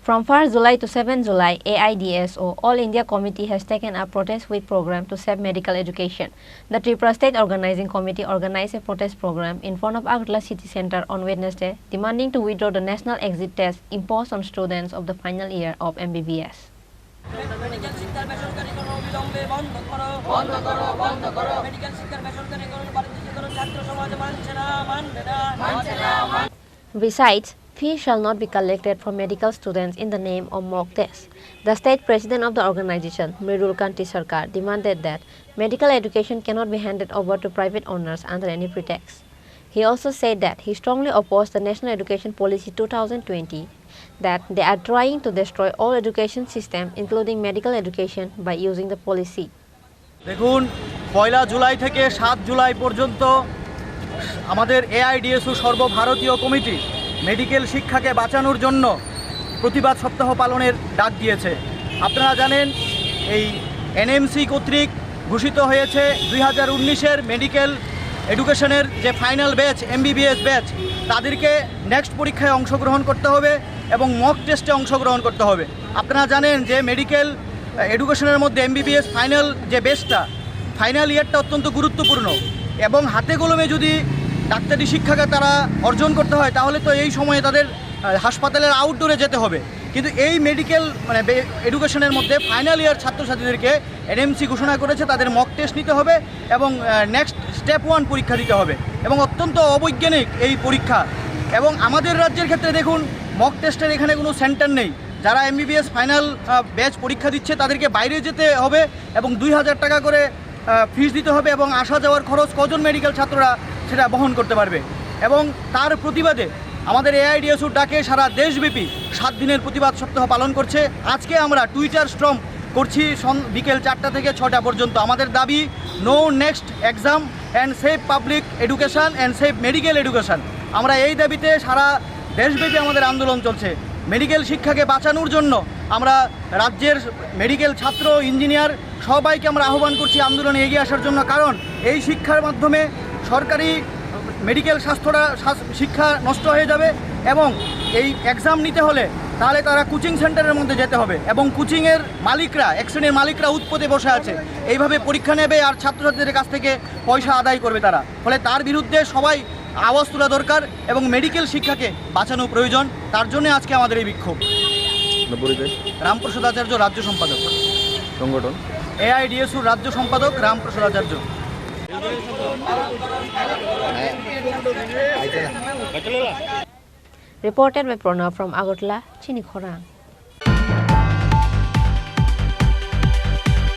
From 1st July to 7th July, AIDSO All India Committee has taken a protest week program to save medical education. The Tripura State Organizing Committee organized a protest program in front of Agartala City Centre on Wednesday, demanding to withdraw the national exit test imposed on students of the final year of MBBS. Besides, fees shall not be collected from medical students in the name of mock tests. The state president of the organization, Mridul Kanti Sarkar, demanded that medical education cannot be handed over to private owners under any pretext. He also said that he strongly opposed the National Education Policy 2020, that they are trying to destroy all education system, including medical education, by using the policy. দেখুন, 1 জুলাই থেকে 7 জুলাই পর্যন্ত আমাদের AIDSO সর্বভারতীয় committee medical শিক্ষাকে বাঁচানোর জন্য প্রতিবাদ সপ্তাহ পালনের ডাক দিয়েছে। আপনারা জানেন, এই NMC কর্তৃক ঘোষিত হয়েছে 2019-এর মেডিকেল এডুকেশনের যে ফাইনাল ব্যাচ MBBS ব্যাচ, তাদেরকে নেক্সট পরীক্ষায় অংশগ্রহণ করতে হবে এবং মক টেস্টে অংশগ্রহণ করতে হবে। আপনারা জানেন যে মেডিকেল এডুকেশনের মধ্যে MBBS ফাইনাল যে ব্যাচটা, ফাইনাল ইয়ারটা অত্যন্ত গুরুত্বপূর্ণ এবং হাতে কলমে যদি ডাক্তারি শিক্ষাকে তারা অর্জন করতে হয় তাহলে তো এই সময়ে তাদের হাসপাতালের আউটডোরে যেতে হবে। কিন্তু এই মেডিকেল এডুকেশনের মধ্যে ফাইনাল ইয়ার ছাত্রছাত্রীদেরকে NMC ঘোষণা করেছে তাদের মক টেস্ট নিতে হবে এবং নেক্সট স্টেপ 1 পরীক্ষা দিতে হবে এবং অত্যন্ত অবৈজ্ঞানিক এই পরীক্ষা। এবং আমাদের রাজ্যের ক্ষেত্রে দেখুন, মক টেস্টের এখানে কোনো সেন্টার নেই। যারা MBBS ফাইনাল ব্যাচ পরীক্ষা দিচ্ছে তাদেরকে বাইরে যেতে হবে এবং 2000 টাকা করে ফিস দিতে হবে এবং আসা যাওয়ার খরচ কজন মেডিকেল ছাত্ররা সেটা বহন করতে পারবে। এবং তার প্রতিবাদে আমাদের AIDSO ডাকে সারা দেশব্যাপী 7 দিনের প্রতিবাদ সপ্তাহ পালন করছে। আজকে আমরা টুইটার স্ট্রম করছি বিকেল 4টা থেকে 6টা পর্যন্ত। আমাদের দাবি no next exam and save public education and save medical education. আমরা এই দাবিতে সারা দেশব্যাপী আমাদের আন্দোলন চলছে। মেডিকেল শিক্ষাকে বাঁচানোর জন্য আমরা রাজ্যের মেডিকেল ছাত্র, ইঞ্জিনিয়ার সবাইকে আমরা আহ্বান করছি আন্দোলনে এগিয়ে আসার জন্য। কারণ এই শিক্ষার মাধ্যমে সরকারি মেডিকেল শিক্ষা নষ্ট হয়ে যাবে এবং এই এক্সাম নিতে হলে তাহলে তারা কোচিং সেন্টারের মধ্যে যেতে হবে এবং কোচিংয়ের মালিকরা, এক শ্রেণীর মালিকরা উৎপদে বসে আছে, এইভাবে পরীক্ষা নেবে আর ছাত্রছাত্রীদের কাছ থেকে পয়সা আদায় করবে তারা। ফলে তার বিরুদ্ধে সবাই আওয়াজ তোলা দরকার এবং মেডিকেল শিক্ষাকে বাঁচানো প্রয়োজন। তার জন্য আজকে আমাদের এই বিক্ষোভ। রামপ্রসাদ আচার্য, রাজ্য সম্পাদক, সংগঠন AIDSO রাজ্য সম্পাদক রামপ্রসাদ আচার্য। Reported by Pranav from Agartala, Chini, Khorang.